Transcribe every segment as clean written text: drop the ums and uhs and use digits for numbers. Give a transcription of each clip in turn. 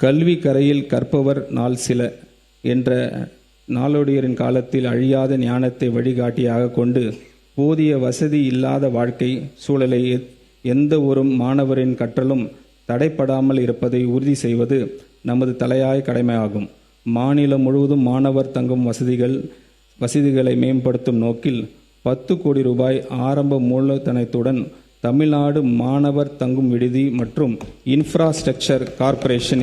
கல்வி கரையில் கற்பவர் நாள் சில என்ற நாளோடியரின் காலத்தில் அழியாத ஞானத்தை வழிகாட்டியாக கொண்டு போதிய வசதி இல்லாத வாழ்க்கை சூழலை எந்த ஒரு மாணவரின் கற்றலும் தடைப்படாமல் இருப்பதை உறுதி செய்வது நமது தலையாய கடமையாகும். மாநிலம் முழுவதும் மாணவர் தங்கும் வசதிகளை மேம்படுத்தும் நோக்கில் 10 கோடி ரூபாய் ஆரம்ப மூலதனத்துடன் தமிழ்நாடு மாணவர் தங்கும் விடுதி மற்றும் இன்ஃப்ராஸ்ட்ரக்சர் கார்ப்பரேஷன்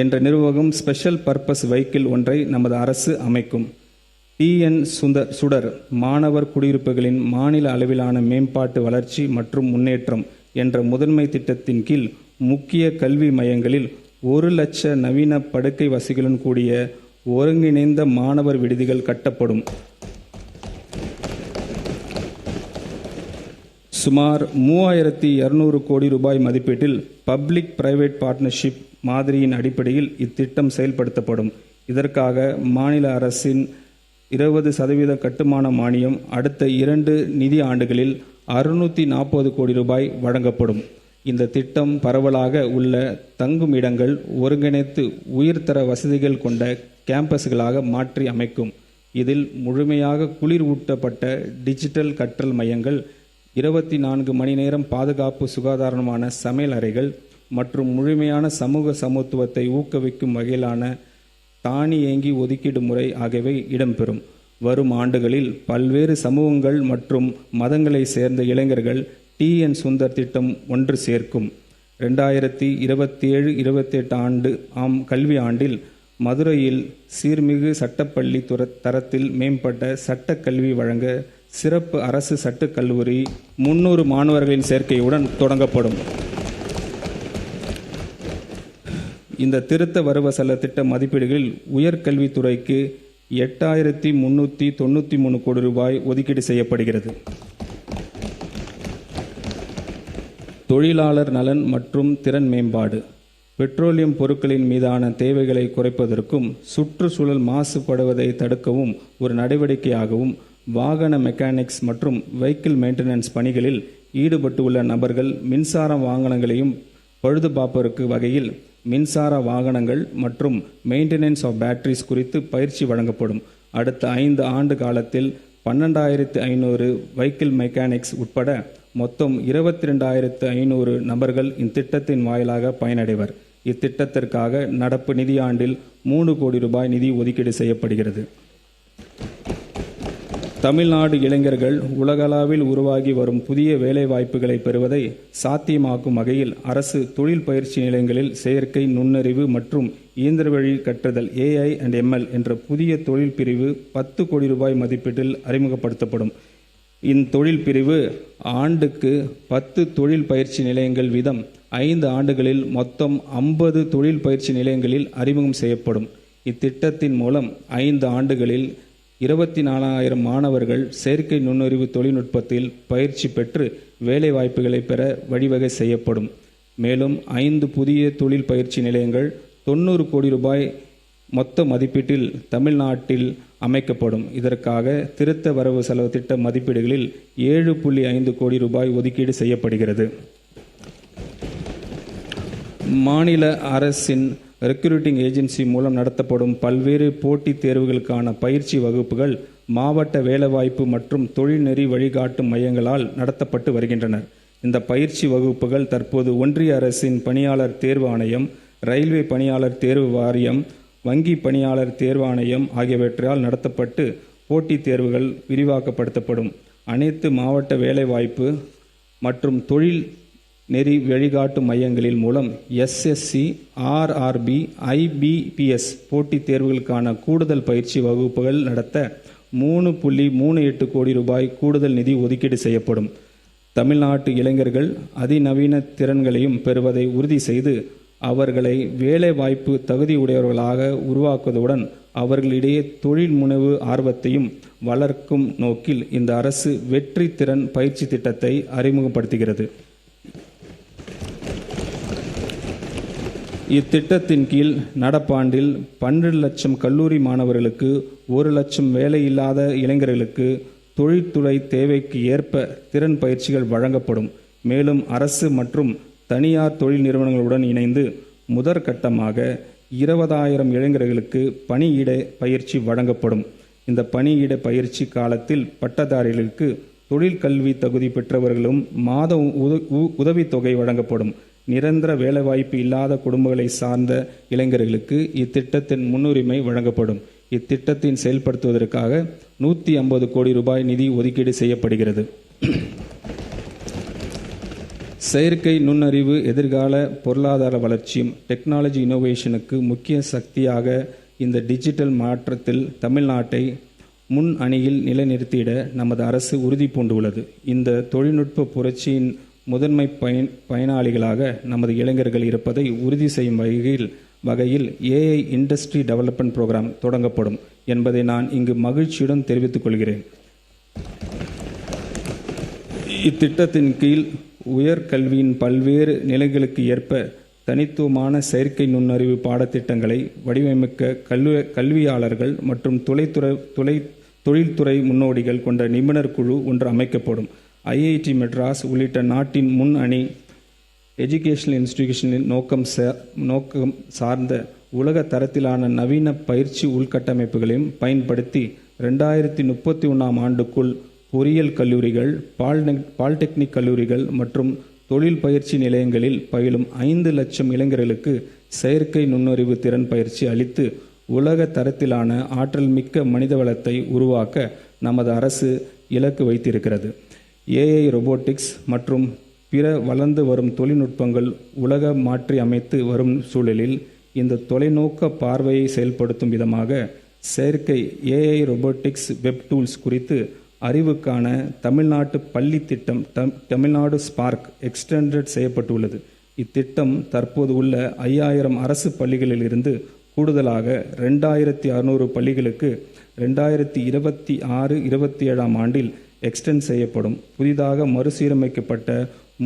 என்ற நிறுவனம் ஸ்பெஷல் பர்பஸ் வெஹிக்கிள் ஒன்றை நமது அரசு அமைக்கும். TN சுடர் மாணவர் குடியிருப்புகளின் மாநில அளவிலான மேம்பாட்டு வளர்ச்சி மற்றும் முன்னேற்றம் என்ற முதன்மை திட்டத்தின் கீழ் முக்கிய கல்வி மையங்களில் 1 லட்ச நவீன படுக்கை வசதிகளுடன் கூடிய ஒருங்கிணைந்த மாணவர் விடுதிகள் கட்டப்படும். சுமார் 3200 கோடி ரூபாய் மதிப்பீட்டில் பப்ளிக் பிரைவேட் பார்ட்னர்ஷிப் மாதிரியின் அடிப்படையில் இத்திட்டம் செயல்படுத்தப்படும். இதற்காக மாநில அரசின் 20% கட்டுமான மானியம் அடுத்த 2 நிதி ஆண்டுகளில் 640 கோடி ரூபாய் வழங்கப்படும். இந்த திட்டம் பரவலாக உள்ள தங்கும் இடங்கள் ஒருங்கிணைத்து உயர்தர வசதிகள் கொண்ட கேம்பஸ்களாக மாற்றி அமைக்கும். இதில் முழுமையாக குளிர் ஊட்டப்பட்ட டிஜிட்டல் கற்றல் மையங்கள், 24 மணி நேரம் பாதுகாப்பு சுகாதாரமான சமையல் அறைகள் மற்றும் முழுமையான சமூக சமத்துவத்தை ஊக்குவிக்கும் வகையிலான தானியங்கி ஒதுக்கீடு முறை ஆகியவை இடம்பெறும். வரும் ஆண்டுகளில் பல்வேறு சமூகங்கள் மற்றும் மதங்களை சேர்ந்த இளைஞர்கள் TN சுந்தர் திட்டம் ஒன்று சேர்க்கும். 2027-28 கல்வி ஆண்டில் மதுரையில் சீர்மிகு சட்டப்பள்ளி தரத்தில் மேம்பட்ட சட்டக்கல்வி வழங்க சிறப்பு அரசு சட்டக் கல்லூரி 300 மாணவர்களின் சேர்க்கையுடன் தொடங்கப்படும். இந்த திருத்த வரவு செலவு திட்ட மதிப்பீடுகளில் உயர்கல்வித்துறைக்கு 8393 கோடி ரூபாய் ஒதுக்கீடு செய்யப்படுகிறது. தொழிலாளர் நலன் மற்றும் திறன் மேம்பாடு, பெட்ரோலியம் பொருட்களின் மீதான தேவைகளை குறைப்பதற்கும் சுற்றுச்சூழல் மாசுபடுவதை தடுக்கவும் ஒரு நடவடிக்கையாகவும் வாகன மெக்கானிக்ஸ் மற்றும் வெஹிக்கிள் மெயின்டெனன்ஸ் பணிகளில் ஈடுபட்டுள்ள நபர்கள் மின்சார வாகனங்களையும் பழுதுபார்ப்பதற்கு வகையில் மின்சார வாகனங்கள் மற்றும் மெயின்டெனன்ஸ் ஆஃப் பேட்டரிஸ் குறித்து பயிற்சி வழங்கப்படும். அடுத்த 5 ஆண்டு காலத்தில் 12500 வெஹிக்கிள் மெக்கானிக்ஸ் உட்பட மொத்தம் 22500 நபர்கள் இத்திட்டத்தின் வாயிலாக பயனடைவர். இத்திட்டத்திற்காக நடப்பு நிதியாண்டில் 3 கோடி ரூபாய் நிதி ஒதுக்கீடு செய்யப்படுகிறது. தமிழ்நாடு இளைஞர்கள் உலகளவில் உருவாகி வரும் புதிய வேலைவாய்ப்புகளை பெறுவதை சாத்தியமாக்கும் வகையில் அரசு தொழில் பயிற்சி நிலையங்களில் செயற்கை நுண்ணறிவு மற்றும் இயந்திர வழி கற்றல் AI and ML என்ற புதிய தொழில் பிரிவு 10 கோடி ரூபாய் மதிப்பீட்டில் அறிமுகப்படுத்தப்படும். இத்தொழில் பிரிவு ஆண்டுக்கு 10 தொழில் பயிற்சி நிலையங்கள் வீதம் 5 ஆண்டுகளில் மொத்தம் 50 தொழில் பயிற்சி நிலையங்களில் அறிமுகம் செய்யப்படும். இத்திட்டத்தின் மூலம் 5 ஆண்டுகளில் 24,000 மாணவர்கள் செயற்கை நுண்ணறிவு தொழில்நுட்பத்தில் பயிற்சி பெற்று வேலைவாய்ப்புகளை பெற வழிவகை செய்யப்படும். மேலும் 5 புதிய தொழில் பயிற்சி நிலையங்கள் 90 கோடி ரூபாய் மொத்த மதிப்பீட்டில் தமிழ்நாட்டில் அமைக்கப்படும். இதற்காக திருத்த வரவு செலவு திட்ட மதிப்பீடுகளில் 7.5 கோடி ரூபாய் ஒதுக்கீடு செய்யப்படுகிறது. மாநில அரசின் ரெக்ரூட்டிங் ஏஜென்சி மூலம் நடத்தப்படும் பல்வேறு போட்டித் தேர்வுகளுக்கான பயிற்சி வகுப்புகள் மாவட்ட வேலைவாய்ப்பு மற்றும் தொழில்நெறி வழிகாட்டும் மையங்களால் நடத்தப்பட்டு வருகின்றன. இந்த பயிற்சி வகுப்புகள் தற்போது ஒன்றிய அரசின் பணியாளர் தேர்வு ஆணையம், ரயில்வே பணியாளர் தேர்வு வாரியம், வங்கி பணியாளர் தேர்வு ஆணையம் ஆகியவற்றால் நடத்தப்பட்டு போட்டித் தேர்வுகள் விரிவாக்கப்படுத்தப்படும். அனைத்து மாவட்ட வேலைவாய்ப்பு மற்றும் தொழில் நெறி வழிகாட்டு மையங்களின் மூலம் SSC, RRB, IBPS போட்டித் தேர்வுகளுக்கான கூடுதல் பயிற்சி வகுப்புகள் நடத்த 3.38 கோடி ரூபாய் கூடுதல் நிதி ஒதுக்கீடு செய்யப்படும். தமிழ்நாட்டு இளைஞர்கள் அதிநவீன திறன்களையும் பெறுவதை உறுதி செய்து அவர்களை வேலைவாய்ப்பு தகுதியுடையவர்களாக உருவாக்குவதுடன் அவர்களிடையே தொழில் முனைவு ஆர்வத்தையும் வளர்க்கும் நோக்கில் இந்த அரசு வெற்றி திறன் பயிற்சி திட்டத்தை அறிமுகப்படுத்துகிறது. இத்திட்டத்தின் கீழ் நடப்பாண்டில் 12 லட்சம் கல்லூரி மாணவர்களுக்கு 1 லட்சம் வேலையில்லாத இளைஞர்களுக்கு தொழில்துறை தேவைக்கு ஏற்ப திறன் பயிற்சிகள் வழங்கப்படும். மேலும் அரசு மற்றும் தனியார் தொழில் நிறுவனங்களுடன் இணைந்து முதற்கட்டமாக 20,000 இளைஞர்களுக்கு பணியிட பயிற்சி வழங்கப்படும். இந்த பணியிட பயிற்சி காலத்தில் பட்டதாரிகளுக்கு தொழில் கல்வி தகுதி பெற்றவர்களும் மாத உதவித்தொகை வழங்கப்படும். நிரந்தர வேலைவாய்ப்பு இல்லாத குடும்பங்களை சார்ந்த இளைஞர்களுக்கு இத்திட்டத்தின் முன்னுரிமை வழங்கப்படும். இத்திட்டத்தின் செயல்படுத்துவதற்காக 150 கோடி ரூபாய் நிதி ஒதுக்கீடு செய்யப்படுகிறது. செயற்கை நுண்ணறிவு எதிர்கால பொருளாதார வளர்ச்சியும் டெக்னாலஜி இனோவேஷனுக்கு முக்கிய சக்தியாக இந்த டிஜிட்டல் மாற்றத்தில் தமிழ்நாட்டை முன் அணியில் நிலைநிறுத்திட நமது அரசு உறுதி பூண்டுள்ளது. இந்த தொழில்நுட்ப புரட்சியின் முதன்மை பயனாளிகளாக நமது இளைஞர்கள் இருப்பதை உறுதி செய்யும் வகையில் ஏஐ இண்டஸ்ட்ரி டெவலப்மெண்ட் புரோகிராம் தொடங்கப்படும் என்பதை நான் இங்கு மகிழ்ச்சியுடன் தெரிவித்துக் கொள்கிறேன். இத்திட்டத்தின் கீழ் உயர்கல்வியின் பல்வேறு நிலைகளுக்கு ஏற்ப தனித்துவமான செயற்கை நுண்ணறிவு பாடத்திட்டங்களை வடிவமைக்க கல்வியாளர்கள் மற்றும் தொழில்துறை முன்னோடிகள் கொண்ட நிபுணர் குழு ஒன்று அமைக்கப்படும். ஐஐடி மெட்ராஸ் உள்ளிட்ட நாட்டின் முன் அணி எஜுகேஷனல் இன்ஸ்டிடியூஷனின் நோக்கம் சார்ந்த உலக தரத்திலான நவீன பயிற்சி உள்கட்டமைப்புகளையும் பயன்படுத்தி 2031ஆம் ஆண்டுக்குள் பொறியியல் கல்லூரிகள், பாலிடெக்னிக் கல்லூரிகள் மற்றும் தொழில் பயிற்சி நிலையங்களில் பயிலும் 5 லட்சம் இளைஞர்களுக்கு செயற்கை நுண்ணறிவு திறன் பயிற்சி அளித்து உலக தரத்திலான ஆற்றல் மிக்க மனிதவளத்தை உருவாக்க நமது அரசு இலக்கு வைத்திருக்கிறது. ஏஐ, ரோபோட்டிக்ஸ் மற்றும் பிற வளர்ந்து வரும் தொழில்நுட்பங்கள் உலக மாற்றி அமைத்து வரும் சூழலில் இந்த தொலைநோக்க பார்வையை செயல்படுத்தும் விதமாக செயற்கை ஏஐ ரோபோட்டிக்ஸ் வெப் டூல்ஸ் குறித்து அறிவுக்கான தமிழ்நாட்டு பள்ளி திட்டம் தமிழ்நாடு ஸ்பார்க் எக்ஸ்டெண்டட் செய்யப்பட்டுள்ளது. இத்திட்டம் தற்போது உள்ள 5000 அரசு பள்ளிகளில் இருந்து கூடுதலாக 2600 பள்ளிகளுக்கு 2026-27ஆம் ஆண்டில் எக்ஸ்டெண்ட் செய்யப்படும். புதிதாக மறுசீரமைக்கப்பட்ட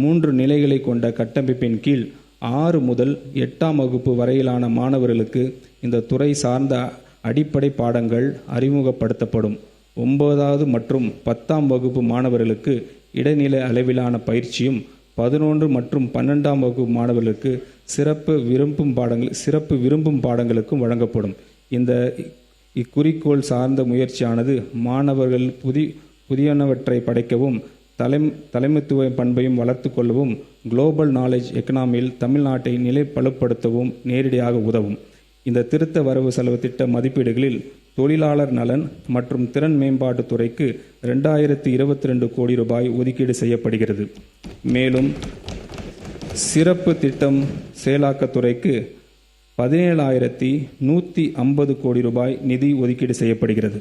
3 நிலைகளை கொண்ட கட்டமைப்பின் கீழ் 6 முதல் 8ஆம் வகுப்பு வரையிலான மாணவர்களுக்கு இந்த துறை சார்ந்த அடிப்படை பாடங்கள் அறிமுகப்படுத்தப்படும். 9வது மற்றும் 10ஆம் வகுப்பு மாணவர்களுக்கு இடைநிலை அளவிலான பயிற்சியும் 11 மற்றும் 12ஆம் வகுப்பு மாணவர்களுக்கு சிறப்பு விரும்பும் பாடங்களுக்கும் வழங்கப்படும். இக்குறிக்கோள் சார்ந்த முயற்சியானது மாணவர்கள் புதியனவற்றை படைக்கவும் தலைமைத்துவ பண்பையும் வளர்த்து கொள்ளவும் குளோபல் நாலேஜ் எக்கனாமியில் தமிழ்நாட்டை நிலைப்படுத்தவும் நேரடியாக உதவும். இந்த திருத்த வரவு செலவு திட்ட மதிப்பீடுகளில் தொழிலாளர் நலன் மற்றும் திறன் மேம்பாட்டுத் துறைக்கு 2022 கோடி ரூபாய் ஒதுக்கீடு செய்யப்படுகிறது. மேலும் சிறப்பு திட்டம் செயலாக்கத்துறைக்கு 17,150 கோடி ரூபாய் நிதி ஒதுக்கீடு செய்யப்படுகிறது.